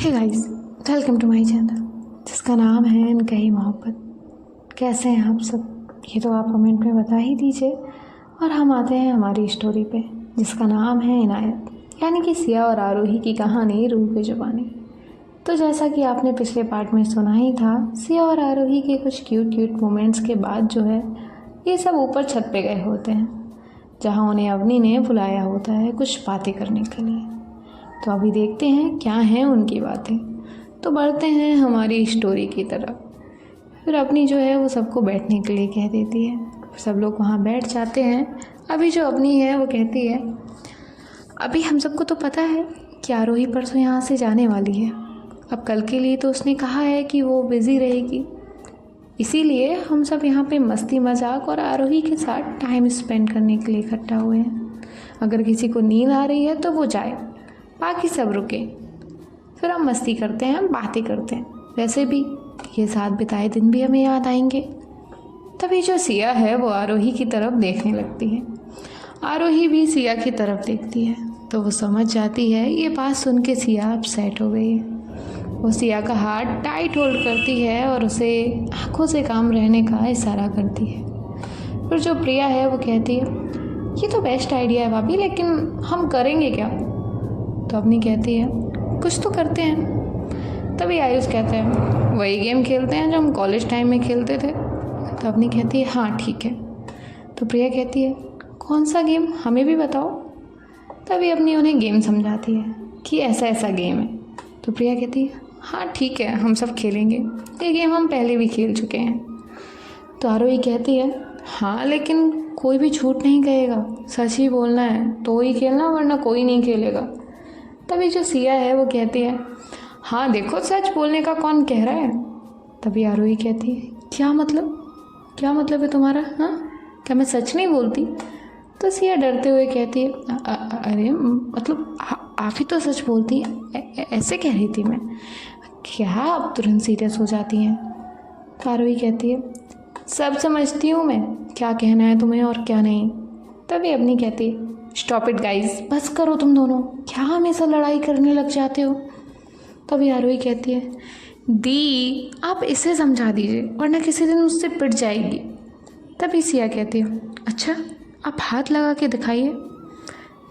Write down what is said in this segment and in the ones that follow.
Hey guys, welcome to my channel जिसका नाम है इनकही मोहब्बत। कैसे हैं आप सब? ये तो आप कमेंट में बता ही दीजिए। और हम आते हैं हमारी स्टोरी पे जिसका नाम है इनायत, यानी कि सिया और आरोही की कहानी रूह पे जुबानी। तो जैसा कि आपने पिछले पार्ट में सुना ही था, सिया और आरोही के कुछ क्यूट मोमेंट्स के बाद जो है ये सब ऊपर छत पे गए होते हैं, जहाँ उन्हें अवनी ने बुलाया होता है कुछ बातें करने के लिए। तो अभी देखते हैं क्या हैं उनकी बातें। तो बढ़ते हैं हमारी स्टोरी की तरफ। फिर अपनी जो है वो सबको बैठने के लिए कह देती है। सब लोग वहाँ बैठ जाते हैं। अभी जो अपनी है वो कहती है, अभी हम सबको तो पता है कि आरोही परसों यहाँ से जाने वाली है। अब कल के लिए तो उसने कहा है कि वो बिज़ी रहेगी, इसीलिए हम सब यहाँ पे मस्ती मजाक और आरोही के साथ टाइम स्पेंड करने के लिए इकट्ठा हुए हैं। अगर किसी को नींद आ रही है तो वो जाए, बाकी सब रुके। फिर हम मस्ती करते हैं, बातें करते हैं। वैसे भी ये साथ बिताए दिन भी हमें याद आएंगे। तभी जो सिया है वो आरोही की तरफ देखने लगती है। आरोही भी सिया की तरफ देखती है तो वो समझ जाती है। ये बात सुन के सिया अपसेट हो गई है। वो सिया का हाथ टाइट होल्ड करती है और उसे आंखों से काम रहने का इशारा करती है। फिर जो प्रिया है वो कहती है, ये तो बेस्ट आइडिया है भाभी, लेकिन हम करेंगे क्या? तो अपनी कहती है, कुछ तो करते हैं। तभी आयुष कहते हैं, वही गेम खेलते हैं जो हम कॉलेज टाइम में खेलते थे। तो अपनी कहती है, हाँ ठीक है। तो प्रिया कहती है, कौन सा गेम, हमें भी बताओ। तभी अपनी उन्हें गेम समझाती है कि ऐसा ऐसा गेम है। तो प्रिया कहती है, हाँ ठीक है, हम सब खेलेंगे, ये गेम हम पहले भी खेल चुके हैं। तो आरोही कहती है, हाँ लेकिन कोई भी झूठ नहीं कहेगा, सच ही बोलना है तो ही खेलना, वरना कोई नहीं खेलेगा। तभी जो सिया है वो कहती है, हाँ देखो सच बोलने का कौन कह रहा है। तभी आरोही कहती है, क्या मतलब है तुम्हारा? हाँ, क्या मैं सच नहीं बोलती? तो सिया डरते हुए कहती है, अरे मतलब आप ही तो सच बोलती हैं, ऐसे कह रही थी मैं। क्या आप तुरंत सीरियस हो जाती हैं? तो आरोही कहती है, सब समझती हूँ मैं, क्या कहना है तुम्हें और क्या नहीं। तभी अपनी कहती है, स्टॉप इट गाइज, बस करो तुम दोनों, क्या हमेशा लड़ाई करने लग जाते हो। तभी आरोही कहती है, दी आप इसे समझा दीजिए वरना किसी दिन उससे पिट जाएगी। तभी सिया कहती है, अच्छा आप हाथ लगा के दिखाइए।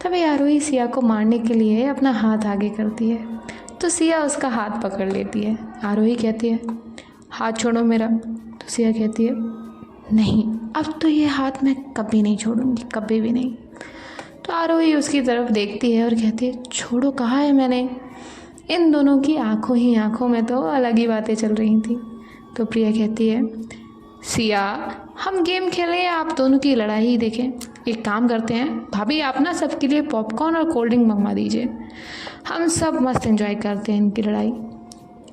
तभी आरोही सिया को मारने के लिए अपना हाथ आगे करती है तो सिया उसका हाथ पकड़ लेती है। आरोही कहती है, हाथ छोड़ो मेरा। तो सिया कहती है, नहीं अब तो ये हाथ मैं कभी नहीं छोड़ूंगी, कभी भी नहीं। तो आरोही उसकी तरफ देखती है और कहती है, छोड़ो कहा है मैंने। इन दोनों की आंखों ही आंखों में तो अलग ही बातें चल रही थी। तो प्रिया कहती है, सिया हम गेम खेलें या आप दोनों की लड़ाई ही देखें? एक काम करते हैं भाभी, आप ना सबके लिए पॉपकॉर्न और कोल्ड ड्रिंक मंगवा दीजिए, हम सब मस्त एंजॉय करते हैं इनकी लड़ाई।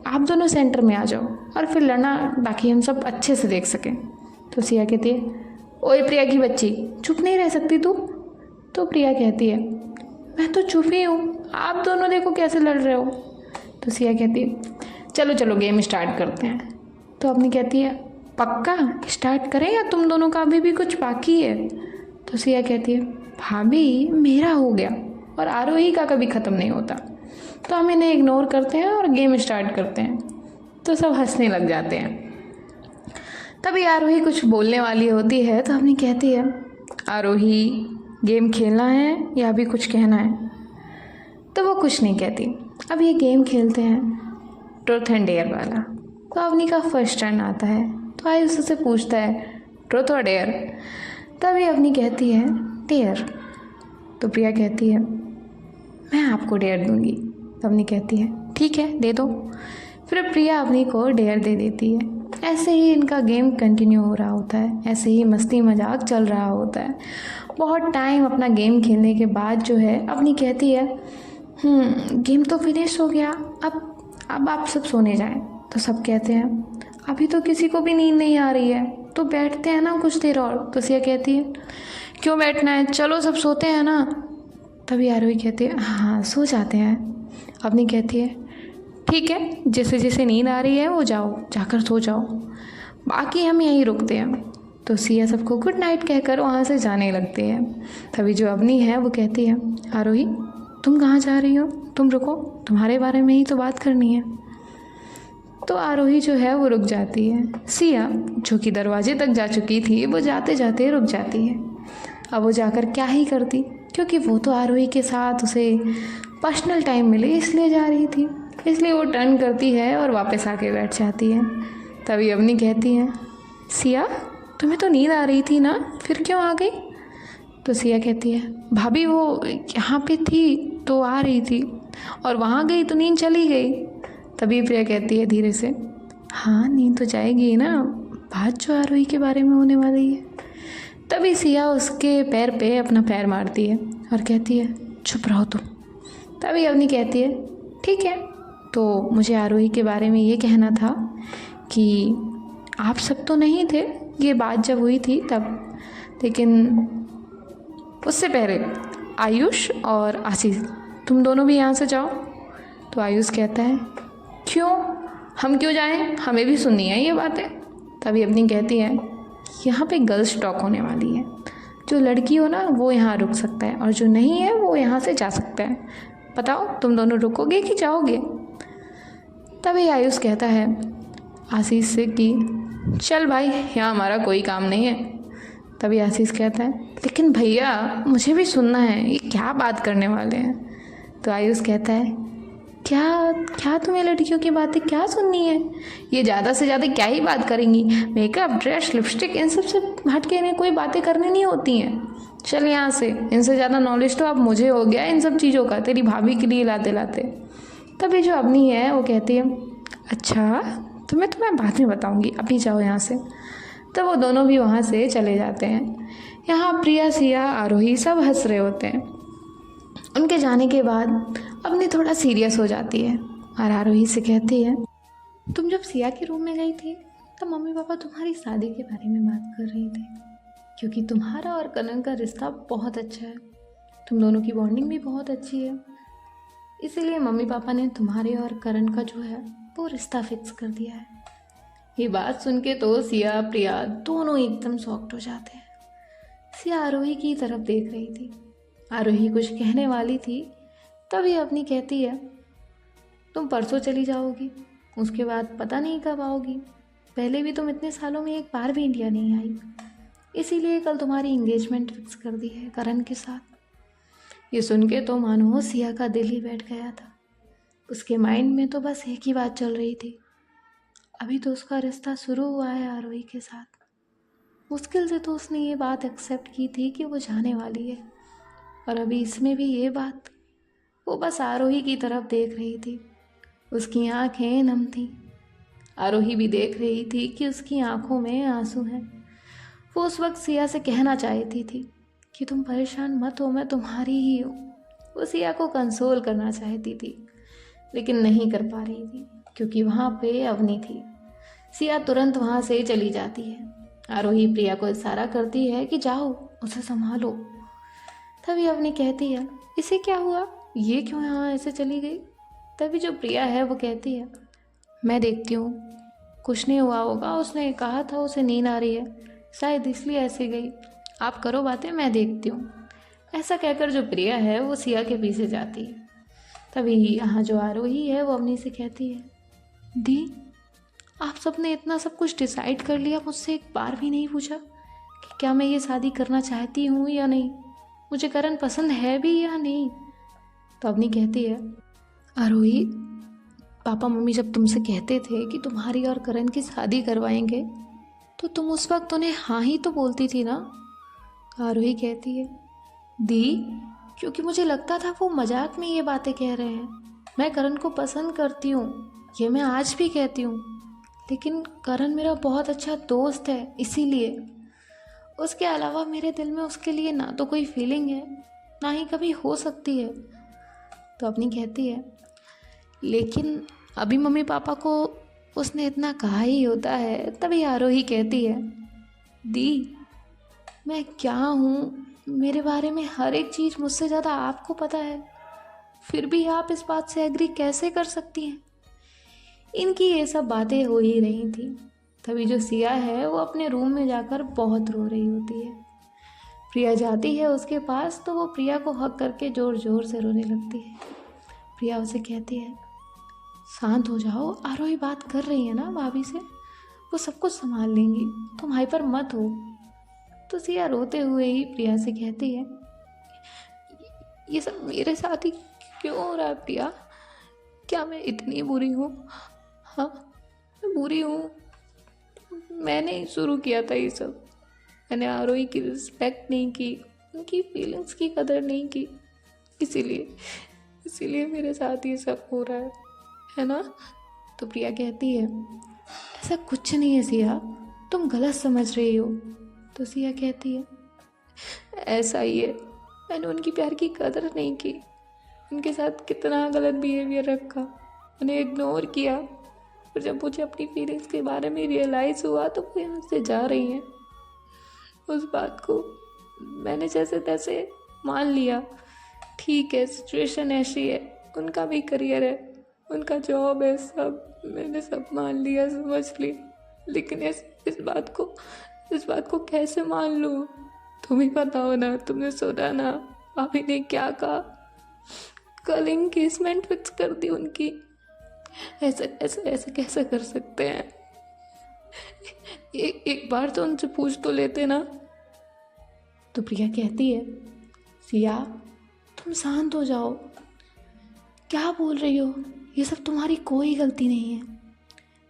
आप दोनों सेंटर में आ जाओ और फिर लड़ना, ताकि हम सब अच्छे से देख सकें। तो सिया कहती है, ओए प्रिया की बच्ची, चुप नहीं रह सकती तू? तो प्रिया कहती है, मैं तो चुप ही हूँ, आप दोनों देखो कैसे लड़ रहे हो। तो सिया कहती है, चलो चलो गेम स्टार्ट करते हैं। तो अपनी कहती है, पक्का स्टार्ट करें या तुम दोनों का अभी भी कुछ बाकी है? तो सिया कहती है, भाभी मेरा हो गया और आरोही का कभी ख़त्म नहीं होता, तो हम इन्हें इग्नोर करते हैं और गेम स्टार्ट करते हैं। तो सब हंसने लग जाते हैं। तभी आरोही कुछ बोलने वाली होती है तो अपनी कहती है, आरोही गेम खेलना है या अभी कुछ कहना है? तो वो कुछ नहीं कहती। अब ये गेम खेलते हैं ट्रूथ एंड डेयर वाला। तो अवनी का फर्स्ट टर्न आता है तो आयुष उससे पूछता है, ट्रूथ और डेयर? तभी अवनी कहती है, डेयर। तो प्रिया कहती है, मैं आपको डेयर दूंगी। तो अवनी कहती है, ठीक है दे दो। फिर प्रिया अवनी को डेयर दे देती है। ऐसे ही इनका गेम कंटिन्यू हो रहा होता है, ऐसे ही मस्ती मजाक चल रहा होता है। बहुत टाइम अपना गेम खेलने के बाद जो है अवनी कहती है, गेम तो फिनिश हो गया, अब आप सब सोने जाएं। तो सब कहते हैं, अभी तो किसी को भी नींद नहीं आ रही है, तो बैठते हैं ना कुछ देर और। तो सिया कहती है, क्यों बैठना है, चलो सब सोते हैं ना। तभी आरोही कहती है, हाँ सो जाते हैं। अपनी कहती है, ठीक है, जिसे जिसे नींद आ रही है वो जाकर सो जाओ, बाकी हम यहीं रुकते हैं। तो सिया सबको गुड नाइट कहकर वहाँ से जाने लगते हैं। तभी जो अवनी है वो कहती है, आरोही तुम कहाँ जा रही हो? तुम रुको, तुम्हारे बारे में ही तो बात करनी है। तो आरोही जो है वो रुक जाती है। सिया जो कि दरवाजे तक जा चुकी थी वो जाते जाते रुक जाती है। अब वो जाकर क्या ही करती, क्योंकि वो तो आरोही के साथ उसे पर्सनल टाइम मिले इसलिए जा रही थी। इसलिए वो टर्न करती है और वापस आके बैठ जाती है। तभी अवनी कहती है, सिया तुम्हें तो नींद आ रही थी ना, फिर क्यों आ गई? तो सिया कहती है, भाभी वो यहाँ पे थी तो आ रही थी, और वहाँ गई तो नींद चली गई। तभी प्रिया कहती है धीरे से, हाँ नींद तो जाएगी ना, बात जो आरोही के बारे में होने वाली है। तभी सिया उसके पैर पे अपना पैर मारती है और कहती है, चुप रहो तुम। तभी अवनी कहती है, ठीक है, तो मुझे आरोही के बारे में ये कहना था कि आप सब तो नहीं थे ये बात जब हुई थी तब, लेकिन उससे पहले आयुष और आशीष तुम दोनों भी यहाँ से जाओ। तो आयुष कहता है, क्यों, हम क्यों जाएं, हमें भी सुननी है ये बातें। तभी अवनी कहती है, यहाँ पे गर्ल्स टॉक होने वाली है, जो लड़की हो ना वो यहाँ रुक सकता है और जो नहीं है वो यहाँ से जा सकता है। बताओ तुम दोनों रुकोगे कि जाओगे? तभी आयुष कहता है आशीष से कि चल भाई, यहाँ हमारा कोई काम नहीं है। तभी आशीष कहता है, लेकिन भैया मुझे भी सुनना है, ये क्या बात करने वाले हैं? तो आयुष कहता है, क्या क्या तुम्हें लड़कियों की बातें क्या सुननी है? ये ज़्यादा से ज़्यादा क्या ही बात करेंगी, मेकअप, ड्रेस, लिपस्टिक, इन सब से हट के इन्हें कोई बातें करनी नहीं होती हैं। चल यहाँ से, इनसे ज़्यादा नॉलेज तो अब मुझे हो गया इन सब चीज़ों का, तेरी भाभी के लिए लाते लाते। तभी जो अवनी है वो कहती है, अच्छा तो मैं तुम्हें बाद में बताऊँगी, अभी जाओ यहाँ से। तो वो दोनों भी वहाँ से चले जाते हैं। यहाँ प्रिया, सिया, आरोही सब हंस रहे होते हैं। उनके जाने के बाद अवनी थोड़ा सीरियस हो जाती है और आरोही से कहती है, तुम जब सिया के रूम में गई थी तब मम्मी पापा तुम्हारी शादी के बारे में बात कर रहे थे, क्योंकि तुम्हारा और करण का रिश्ता बहुत अच्छा है, तुम दोनों की बॉन्डिंग भी बहुत अच्छी है, इसीलिए मम्मी पापा ने तुम्हारे और करण का जो है वो रिश्ता फिक्स कर दिया है। ये बात सुन के तो सिया, प्रिया दोनों एकदम शॉक्ड हो जाते हैं। सिया आरोही की तरफ देख रही थी, आरोही कुछ कहने वाली थी, तभी अवनी कहती है, तुम परसों चली जाओगी, उसके बाद पता नहीं कब आओगी, पहले भी तुम इतने सालों में एक बार भी इंडिया नहीं आई, इसीलिए कल तुम्हारी एंगेजमेंट फिक्स कर दी है करण के साथ। ये सुन के तो मानो सिया का दिल ही बैठ गया था। उसके माइंड में तो बस एक ही बात चल रही थी, अभी तो उसका रिश्ता शुरू हुआ है आरोही के साथ, मुश्किल से तो उसने ये बात एक्सेप्ट की थी कि वो जाने वाली है, और अभी इसमें भी ये बात। वो बस आरोही की तरफ देख रही थी, उसकी आंखें नम थीं। आरोही भी देख रही थी कि उसकी आंखों में आंसू हैं। वो उस वक्त सिया से कहना चाहती थी कि तुम परेशान मत हो, मैं तुम्हारी ही हूँ। वो सिया को कंसोल करना चाहती थी, लेकिन नहीं कर पा रही थी, क्योंकि वहाँ पे अवनी थी। सिया तुरंत वहाँ से चली जाती है। आरोही प्रिया को इशारा करती है कि जाओ, उसे संभालो। तभी अवनी कहती है, इसे क्या हुआ, ये क्यों यहाँ ऐसे चली गई? तभी जो प्रिया है वो कहती है, मैं देखती हूँ, कुछ नहीं हुआ होगा, उसने कहा था उसे नींद आ रही है, शायद इसलिए ऐसे गई, आप करो बातें, मैं देखती हूँ। ऐसा कहकर जो प्रिया है वो सिया के पीछे जाती है। तभी यहाँ जो आरोही है वो अवनी से कहती है, दी आप सबने इतना सब कुछ डिसाइड कर लिया, मुझसे एक बार भी नहीं पूछा कि क्या मैं ये शादी करना चाहती हूँ या नहीं, मुझे करण पसंद है भी या नहीं। तो अवनी कहती है, आरोही पापा मम्मी जब तुमसे कहते थे कि तुम्हारी और करण की शादी करवाएंगे तो तुम उस वक्त उन्हें हाँ ही तो बोलती थी ना। आरोही कहती है, दी क्योंकि मुझे लगता था वो मजाक में ये बातें कह रहे हैं, मैं करण को पसंद करती हूँ, ये मैं आज भी कहती हूँ, लेकिन करण मेरा बहुत अच्छा दोस्त है, इसीलिए। उसके अलावा मेरे दिल में उसके लिए ना तो कोई फीलिंग है, ना ही कभी हो सकती है। तो अपनी कहती है, लेकिन अभी मम्मी पापा को उसने इतना कहा ही होता है। तभी आरोही कहती है, दी मैं क्या हूँ, मेरे बारे में हर एक चीज़ मुझसे ज़्यादा आपको पता है, फिर भी आप इस बात से एग्री कैसे कर सकती हैं? इनकी ये सब बातें हो ही रही थी। तभी जो सिया है वो अपने रूम में जाकर बहुत रो रही होती है। प्रिया जाती है उसके पास तो वो प्रिया को हक करके ज़ोर ज़ोर से रोने लगती है। प्रिया उसे कहती है, शांत हो जाओ, आरोही बात कर रही है ना भाभी से, वो सब कुछ संभाल लेंगी, तुम हाइपर मत हो। तो सिया रोते हुए ही प्रिया से कहती है, ये सब मेरे साथ ही क्यों हो रहा है प्रिया? क्या मैं इतनी बुरी हूँ? हाँ, मैं बुरी हूँ। मैंने ही शुरू किया था ये सब। मैंने आरोही की रिस्पेक्ट नहीं की, उनकी फीलिंग्स की कदर नहीं की, इसीलिए मेरे साथ ये सब हो रहा है ना? तो प्रिया कहती है, ऐसा कुछ नहीं है सिया, तुम गलत समझ रही हो। तो सिया कहती है, ऐसा ही है, मैंने उनकी प्यार की कदर नहीं की, उनके साथ कितना गलत बिहेवियर रखा, मैंने इग्नोर किया। और जब मुझे अपनी फीलिंग्स के बारे में रियलाइज़ हुआ तो वो यहाँ से जा रही हैं। उस बात को मैंने जैसे तैसे मान लिया, ठीक है सिचुएशन ऐसी है, उनका भी करियर है, उनका जॉब है, सब मैंने सब मान लिया, समझ ली। लेकिन इस बात को कैसे मान लूँ? तुम ही बताओ ना, तुमने सुना ना भाभी ने क्या कहा? कल एंगेजमेंट फिक्स कर दी उनकी। ऐसे कैसे कर सकते हैं? एक बार तो उनसे पूछ तो लेते ना। तो प्रिया कहती है, सिया तुम शांत हो जाओ, क्या बोल रही हो? ये सब तुम्हारी कोई गलती नहीं है,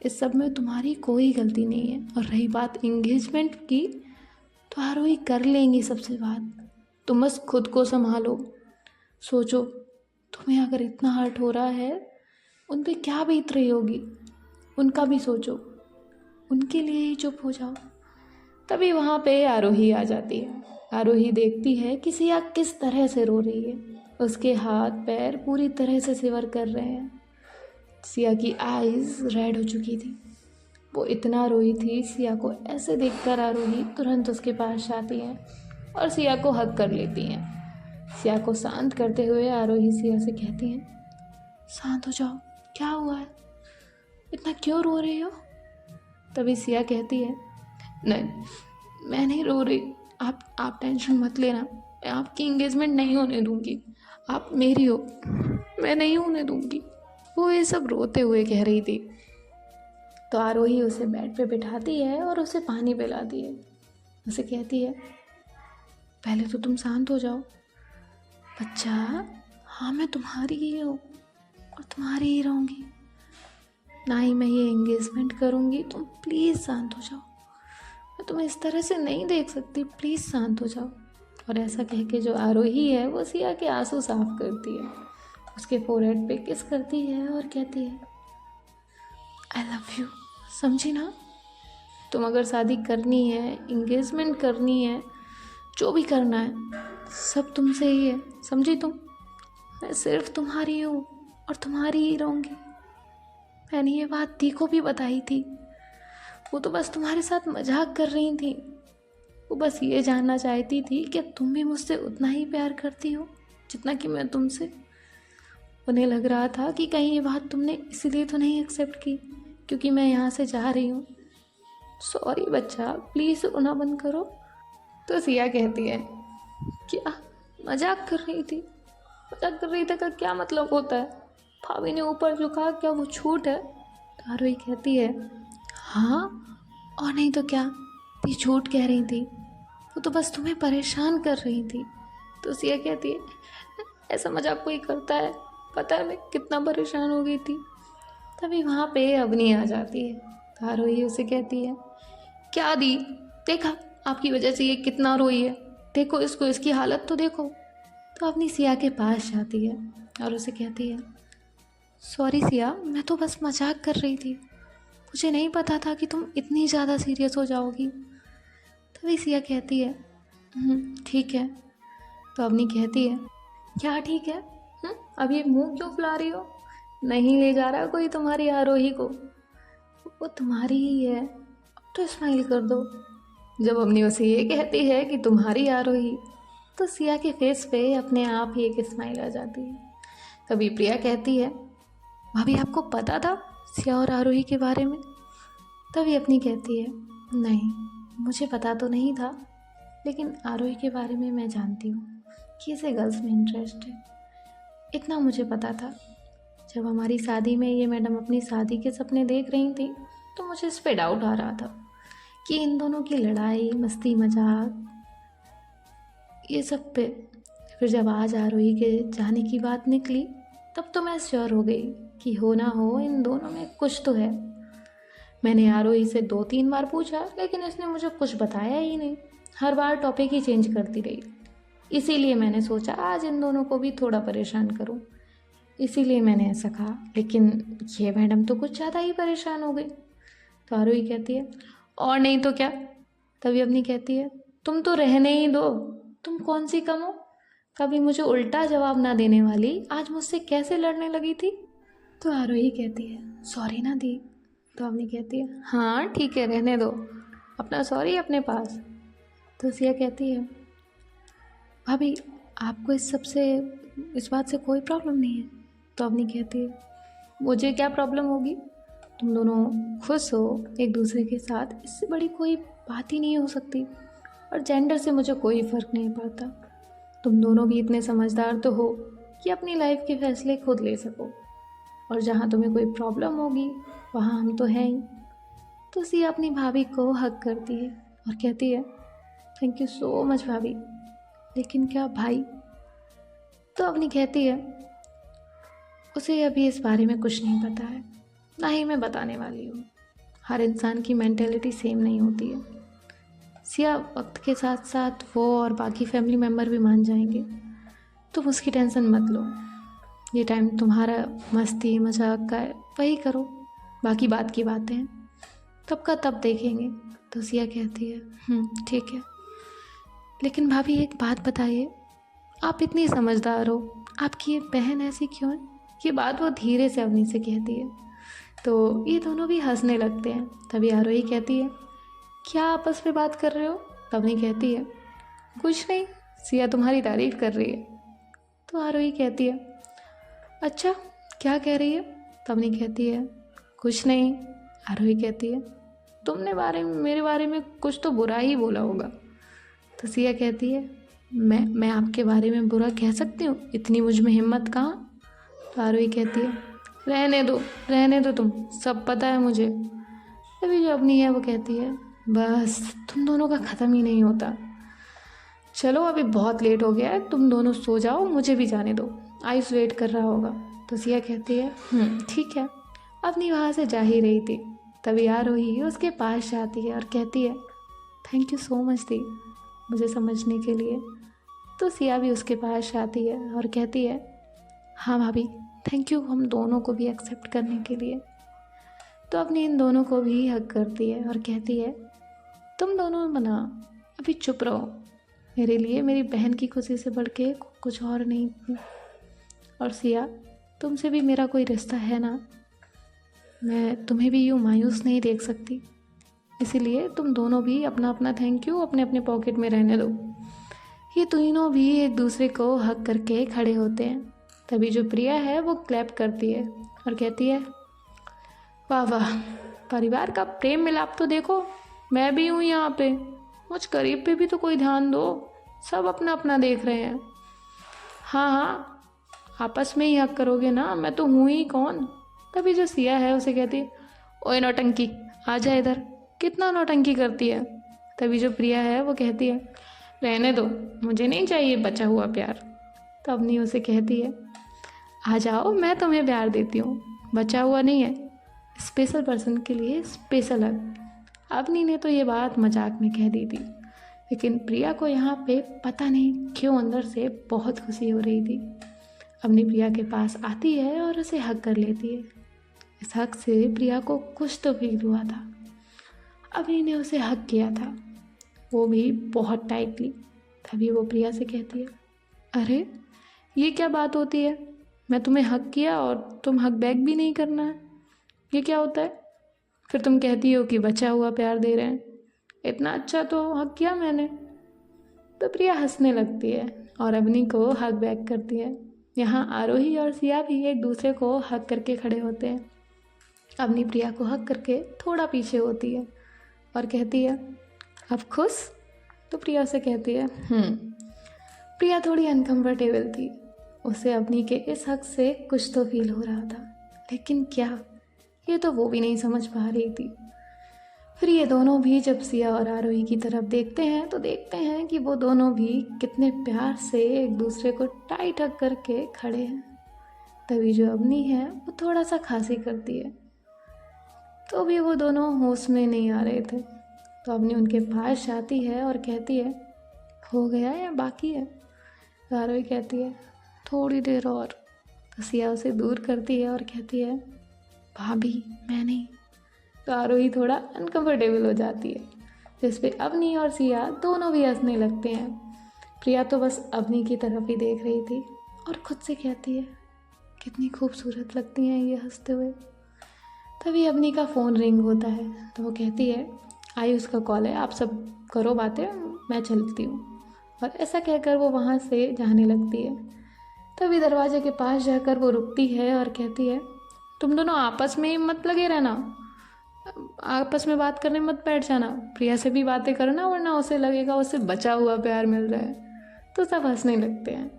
इस सब में तुम्हारी कोई गलती नहीं है। और रही बात एंगेजमेंट की, तो आरोही कर लेंगी सबसे बात, तुम बस खुद को संभालो। सोचो, तुम्हें अगर इतना हर्ट हो रहा है, उन पे क्या बीत रही होगी, उनका भी सोचो, उनके लिए ही चुप हो जाओ। तभी वहाँ पे आरोही आ जाती है। आरोही देखती है कि सिया किस तरह से रो रही है, उसके हाथ पैर पूरी तरह से सिवर कर रहे हैं। सिया की आईज रेड हो चुकी थी, वो इतना रोई थी। सिया को ऐसे देखकर आरोही तुरंत उसके पास जाती है और सिया को हग कर लेती हैं। सिया को शांत करते हुए आरोही सिया से कहती हैं, शांत हो जाओ, क्या हुआ है, इतना क्यों रो रही हो? तभी सिया कहती है, नहीं मैं नहीं रो रही, आप टेंशन मत लेना, मैं आपकी एंगेजमेंट नहीं होने दूंगी, आप मेरी हो, मैं नहीं होने दूंगी। वो ये सब रोते हुए कह रही थी। तो आरोही उसे बेड पे बिठाती है और उसे पानी पिलाती है। उसे कहती है, पहले तो तुम शांत हो जाओ बच्चा, हाँ मैं तुम्हारी ही हूँ और तुम्हारी ही रहूँगी, ना ही मैं ये एंगेजमेंट करूँगी, तुम प्लीज़ शांत हो जाओ, मैं तुम्हें इस तरह से नहीं देख सकती, प्लीज़ शांत हो जाओ। और ऐसा कह के जो आरोही है वो सिया के आंसू साफ करती है, उसके फोरहेड पे किस करती है और कहती है, आई लव यू, समझी ना? तुम अगर शादी करनी है, एंगेजमेंट करनी है, जो भी करना है, सब तुमसे ही है, समझी तुम? मैं सिर्फ तुम्हारी हूँ और तुम्हारी ही रहूँगी। मैंने ये बात दी को भी बताई थी, वो तो बस तुम्हारे साथ मजाक कर रही थी, वो बस ये जानना चाहती थी कि तुम भी मुझसे उतना ही प्यार करती हो जितना कि मैं तुमसे। उन्हें लग रहा था कि कहीं ये बात तुमने इसीलिए तो नहीं एक्सेप्ट की क्योंकि मैं यहाँ से जा रही हूँ। सॉरी बच्चा, प्लीज़ रोना बंद करो। तो सिया कहती है, क्या मजाक कर रही थी? मजाक कर रही थी का क्या मतलब होता है? भाभी ने ऊपर झुका, क्या वो झूठ है? तो आरोही कहती है, हाँ और नहीं तो क्या, ये झूठ कह रही थी, वो तो बस तुम्हें परेशान कर रही थी। तो सिया कहती है, ऐसा मजाक कोई करता है? पता है मैं कितना परेशान हो गई थी। तभी वहाँ पे अवनी आ जाती है। तो आरोही उसे कहती है, क्या दी, देखा आपकी वजह से ये कितना रोई है, देखो इसको, इसकी हालत तो देखो। तो अवनी सिया के पास जाती है और उसे कहती है, सॉरी सिया, मैं तो बस मजाक कर रही थी, मुझे नहीं पता था कि तुम इतनी ज़्यादा सीरियस हो जाओगी। तभी सिया कहती है, ठीक है। तो अवनी कहती है, क्या ठीक है? अब ये मुंह क्यों फुला रही हो? नहीं ले जा रहा कोई तुम्हारी आरोही को, वो तुम्हारी ही है, अब तो स्माइल कर दो। जब अवनी उसे ये कहती है कि तुम्हारी आरोही, तो सिया के फेस पे अपने आप ही एक स्माइल आ जाती है। तभी प्रिया कहती है, भाभी आपको पता था सिया और आरोही के बारे में? तभी अपनी कहती है, नहीं मुझे पता तो नहीं था, लेकिन आरोही के बारे में मैं जानती हूँ कि इसे गर्ल्स में इंटरेस्ट है। इतना मुझे पता था। जब हमारी शादी में ये मैडम अपनी शादी के सपने देख रही थी तो मुझे इस पे डाउट आ रहा था कि इन दोनों की लड़ाई मस्ती मजाक ये सब पे। फिर जब आज आरोही के जाने की बात निकली तब तो मैं श्योर हो गई कि हो ना हो इन दोनों में कुछ तो है। मैंने आरोही से 2-3 बार पूछा लेकिन इसने मुझे कुछ बताया ही नहीं। हर बार टॉपिक ही चेंज करती रही। इसीलिए मैंने सोचा आज इन दोनों को भी थोड़ा परेशान करूं। इसीलिए मैंने ऐसा कहा, लेकिन ये मैडम तो कुछ ज़्यादा ही परेशान हो गई। तो आरोही कहती है और नहीं तो क्या। तभी अपनी कहती है तुम तो रहने ही दो, तुम कौन सी कम हो। कभी मुझे उल्टा जवाब ना देने वाली आज मुझसे कैसे लड़ने लगी थी। तो आरोही कहती है सॉरी ना दी। तो अपनी कहती है हाँ ठीक है रहने दो, अपना सॉरी अपने पास। तो सिया कहती है भाभी आपको इस बात से कोई प्रॉब्लम नहीं है। तो अपनी कहती है मुझे क्या प्रॉब्लम होगी, तुम दोनों खुश हो एक दूसरे के साथ, इससे बड़ी कोई बात ही नहीं हो सकती। और जेंडर से मुझे कोई फ़र्क नहीं पड़ता। तुम दोनों भी इतने समझदार तो हो कि अपनी लाइफ के फैसले खुद ले सको। और जहाँ तुम्हें कोई प्रॉब्लम होगी वहाँ हम तो हैं ही। तो सिया अपनी भाभी को हक करती है और कहती है थैंक यू सो मच भाभी। लेकिन क्या भाई। तो अपनी कहती है उसे अभी इस बारे में कुछ नहीं पता है, ना ही मैं बताने वाली हूँ। हर इंसान की मेंटेलिटी सेम नहीं होती है। सिया वक्त के साथ साथ वो और बाकी फैमिली मेम्बर भी मान जाएंगे। तुम उसकी टेंशन मत लो। ये टाइम तुम्हारा मस्ती मजाक का है, वही करो, बाकी बात की बातें हैं, तब का तब देखेंगे। तो सिया कहती है ठीक है। लेकिन भाभी एक बात बताइए, आप इतनी समझदार हो, आपकी ये बहन ऐसी क्यों है। ये बात वो धीरे से अवनी से कहती है। तो ये दोनों भी हंसने लगते हैं। तभी आरोही कहती है क्या आपस में बात कर रहे हो। अवनी कहती है कुछ नहीं, सिया तुम्हारी तारीफ कर रही है। तो आरोही कहती है अच्छा क्या कह रही है। अवनी कहती है कुछ नहीं। आरोही कहती है तुमने मेरे बारे में कुछ तो बुरा ही बोला होगा। तो सिया कहती है मैं आपके बारे में बुरा कह सकती हूँ, इतनी मुझ में हिम्मत कहाँ। तो आरोही कहती है रहने दो तुम, सब पता है मुझे। तभी जो अपनी है वो कहती है बस तुम दोनों का ख़त्म ही नहीं होता। चलो अभी बहुत लेट हो गया है, तुम दोनों सो जाओ, मुझे भी जाने दो, आयुष वेट कर रहा होगा। तो सिया कहती है ठीक है। अपनी वहाँ से जा ही रही थी तभी आरोही उसके पास जाती है और कहती है थैंक यू सो मच दी मुझे समझने के लिए। तो सिया भी उसके पास आती है और कहती है हाँ भाभी थैंक यू हम दोनों को भी एक्सेप्ट करने के लिए। तो अपनी इन दोनों को भी हक करती है और कहती है तुम दोनों बना अभी चुप रहो, मेरे लिए मेरी बहन की खुशी से बढ़ के कुछ और नहीं। और सिया तुमसे भी मेरा कोई रिश्ता है ना, मैं तुम्हें भी यूँ मायूस नहीं देख सकती, इसीलिए तुम दोनों भी अपना अपना थैंक यू अपने अपने पॉकेट में रहने दो। ये तीनों भी एक दूसरे को हक करके खड़े होते हैं। तभी जो प्रिया है वो क्लैप करती है और कहती है वाह वाह, परिवार का प्रेम मिलाप तो देखो, मैं भी हूँ यहाँ पे, मुझ करीब पे भी तो कोई ध्यान दो, सब अपना अपना देख रहे हैं। हाँ आपस में ही हक करोगे ना, मैं तो हूँ ही कौन। तभी जो सिया है उसे कहती है ओए नौटंकी आ जा इधर, कितना नौटंकी करती है। तभी जो प्रिया है वो कहती है रहने दो, मुझे नहीं चाहिए बचा हुआ प्यार। तो अवनी उसे कहती है आ जाओ, मैं तुम्हें प्यार देती हूँ, बचा हुआ नहीं है, स्पेशल पर्सन के लिए स्पेशल हक। अवनी ने तो ये बात मजाक में कह दी थी, लेकिन प्रिया को यहाँ पे पता नहीं क्यों अंदर से बहुत खुशी हो रही थी। अवनी प्रिया के पास आती है और उसे हक कर लेती है। इस हक से प्रिया को कुछ तो फील हुआ था। अवनी ने उसे हक किया था, वो भी बहुत टाइटली। तभी वो प्रिया से कहती है अरे ये क्या बात होती है, मैं तुम्हें हक किया और तुम हक बैक भी नहीं करना है, ये क्या होता है। फिर तुम कहती हो कि बचा हुआ प्यार दे रहे हैं, इतना अच्छा तो हक किया मैंने। तो प्रिया हंसने लगती है और अवनी को हक बैक करती है। यहाँ आरोही और सिया भी एक दूसरे को हक करके खड़े होते हैं। अवनी प्रिया को हक करके थोड़ा पीछे होती है और कहती है अब खुश। तो प्रिया उसे कहती है प्रिया थोड़ी अनकंफर्टेबल थी। उसे अपनी के इस हक से कुछ तो फील हो रहा था, लेकिन क्या, ये तो वो भी नहीं समझ पा रही थी। फिर ये दोनों भी जब सिया और आरोही की तरफ देखते हैं तो देखते हैं कि वो दोनों भी कितने प्यार से एक दूसरे को टाइट हग करके खड़े हैं। तभी जो अवनी है वो थोड़ा सा खांसी करती है, तो भी वो दोनों होश में नहीं आ रहे थे। तो अवनी उनके पास जाती है और कहती है हो गया या बाकी है। तो आरोही कहती है थोड़ी देर और। तो सिया उसे दूर करती है और कहती है भाभी मैं नहीं। तो आरोही थोड़ा अनकंफर्टेबल हो जाती है, जिस पे अवनी और सिया दोनों भी हंसने लगते हैं। प्रिया तो बस अवनी की तरफ ही देख रही थी और खुद से कहती है कितनी खूबसूरत लगती हैं ये हंसते हुए। तभी अवनी का फ़ोन रिंग होता है, तो वो कहती है आयुष का कॉल है, आप सब करो बातें, मैं चलती हूँ। और ऐसा कहकर वो वहाँ से जाने लगती है। तभी दरवाजे के पास जाकर वो रुकती है और कहती है तुम दोनों आपस में ही मत लगे रहना, आपस में बात करने मत बैठ जाना, प्रिया से भी बातें करना, वरना उसे लगेगा उसे बचा हुआ प्यार मिल रहा है। तो सब हंसने लगते हैं।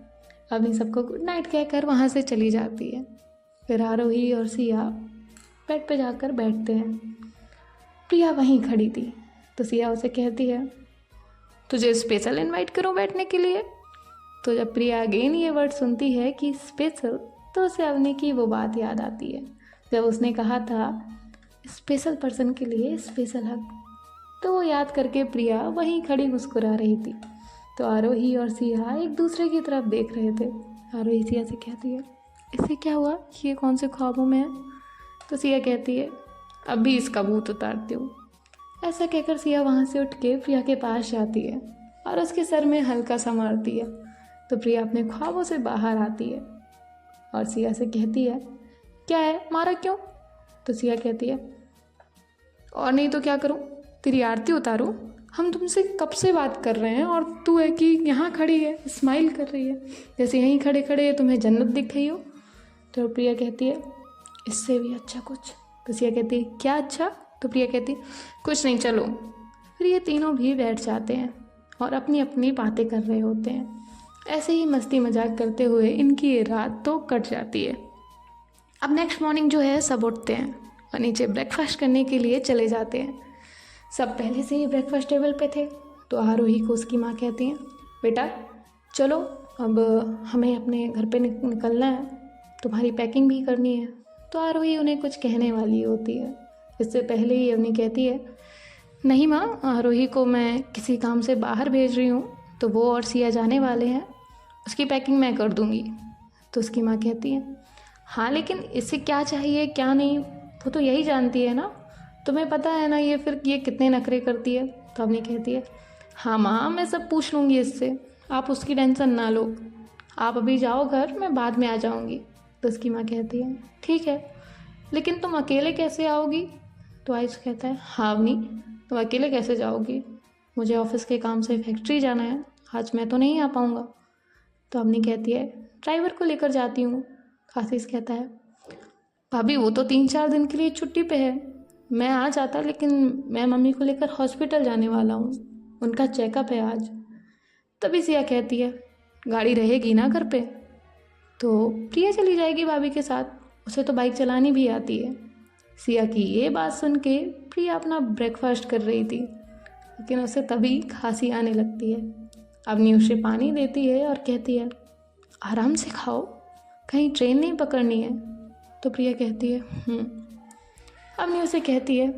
अवनी सबको गुड नाइट कहकर वहाँ से चली जाती है। फिर आरोही और सिया बेड पे जाकर बैठते हैं। प्रिया वहीं खड़ी थी, तो सिया उसे कहती है तुझे स्पेशल इनवाइट करूँ बैठने के लिए। तो जब प्रिया अगेन ये वर्ड सुनती है कि स्पेशल, तो उसे अवनी की वो बात याद आती है जब उसने कहा था स्पेशल पर्सन के लिए स्पेशल हक। तो वो याद करके प्रिया वहीं खड़ी मुस्कुरा रही थी। तो आरोही और सिया एक दूसरे की तरफ देख रहे थे। आरोही सिया से कहती है इससे क्या हुआ, ये कौन से ख्वाबों में है। तो सिया कहती है अभी इसका भूत उतारती हूँ। ऐसा कहकर सिया वहाँ से उठ के प्रिया के पास जाती है और उसके सर में हल्का सा मारती है। तो प्रिया अपने ख्वाबों से बाहर आती है और सिया से कहती है क्या है, मारा क्यों। तो सिया कहती है और नहीं तो क्या करूं, तेरी आरती उतारूं। हम तुमसे कब से बात कर रहे हैं और तू है कि यहाँ खड़ी है स्माइल कर रही है, जैसे यहीं खड़े खड़े तुम्हें जन्नत दिख रही हो। तो प्रिया कहती है इससे भी अच्छा कुछ। तो सिया कहती है क्या अच्छा। तो प्रिया कहती है कुछ नहीं, चलो। फिर ये तीनों भी बैठ जाते हैं और अपनी अपनी बातें कर रहे होते हैं। ऐसे ही मस्ती मजाक करते हुए इनकी ये रात तो कट जाती है। अब नेक्स्ट मॉर्निंग जो है सब उठते हैं और नीचे ब्रेकफास्ट करने के लिए चले जाते हैं। सब पहले से ही ब्रेकफास्ट टेबल पे थे। तो आरोही को उसकी माँ कहती हैं बेटा चलो अब हमें अपने घर पे निकलना है, तुम्हारी पैकिंग भी करनी है। तो आरोही उन्हें कुछ कहने वाली होती है, इससे पहले ही अवनी कहती है नहीं माँ, आरोही को मैं किसी काम से बाहर भेज रही हूँ, तो वो और सिया जाने वाले हैं, उसकी पैकिंग मैं कर दूँगी। तो उसकी माँ कहती है हाँ लेकिन इससे क्या चाहिए क्या नहीं वो तो यही जानती है ना, तुम्हें पता है ना ये कितने नखरे करती है। तो अवनी कहती है हाँ माँ मैं सब पूछ लूँगी इससे, आप उसकी टेंशन ना लो, आप अभी जाओ घर, मैं बाद में आ जाऊँगी। तो उसकी माँ कहती है ठीक है, लेकिन तुम अकेले कैसे आओगी। तो आयुष कहता है हाँ अवनी तुम अकेले कैसे जाओगी, मुझे ऑफिस के काम से फैक्ट्री जाना है, आज मैं तो नहीं आ पाऊँगा। तो अवनी कहती है ड्राइवर को लेकर जाती हूँ। आशीष कहता है भाभी वो तो 3-4 दिन के लिए छुट्टी पे है, मैं आ जाता, लेकिन मैं मम्मी को लेकर हॉस्पिटल जाने वाला हूँ, उनका चेकअप है आज। तभी सिया कहती है गाड़ी रहेगी ना घर पे। तो प्रिया चली जाएगी भाभी के साथ, उसे तो बाइक चलानी भी आती है। सिया की ये बात सुन के प्रिया अपना ब्रेकफास्ट कर रही थी, लेकिन उसे तभी खांसी आने लगती है। अवनी उसे पानी देती है और कहती है आराम से खाओ, कहीं ट्रेन नहीं पकड़नी है। तो प्रिया कहती है अवनी उसे कहती है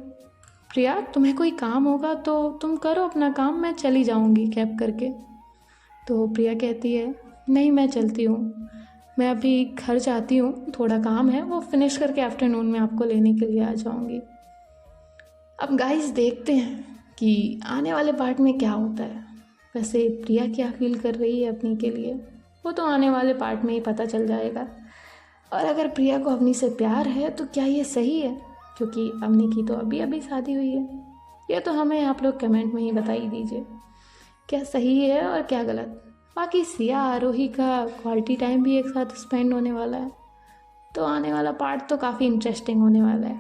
प्रिया तुम्हें कोई काम होगा तो तुम करो अपना काम, मैं चली जाऊंगी कैब करके। तो प्रिया कहती है नहीं मैं चलती हूँ, मैं अभी घर जाती हूँ, थोड़ा काम है वो फिनिश करके आफ्टरनून में आपको लेने के लिए आ जाऊँगी। अब गाइस देखते हैं कि आने वाले पार्ट में क्या होता है। वैसे प्रिया क्या फील कर रही है अपनी के लिए वो तो आने वाले पार्ट में ही पता चल जाएगा। और अगर प्रिया को अवनी से प्यार है तो क्या ये सही है, क्योंकि अवनी की तो अभी अभी शादी हुई है। ये तो हमें आप लोग कमेंट में ही बता ही दीजिए क्या सही है और क्या गलत। बाकी सिया आरोही का क्वालिटी टाइम भी एक साथ स्पेंड होने वाला है, तो आने वाला पार्ट तो काफ़ी इंटरेस्टिंग होने वाला है।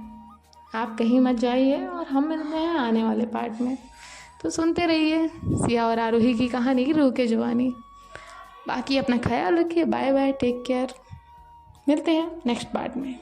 आप कहीं मत जाइए और हम मिलते हैं आने वाले पार्ट में। तो सुनते रहिए सिया और आरोही की कहानी रूह के जुबानी। बाकी अपना ख्याल रखिए। Bye bye, take care. मिलते हैं नेक्स्ट पार्ट में।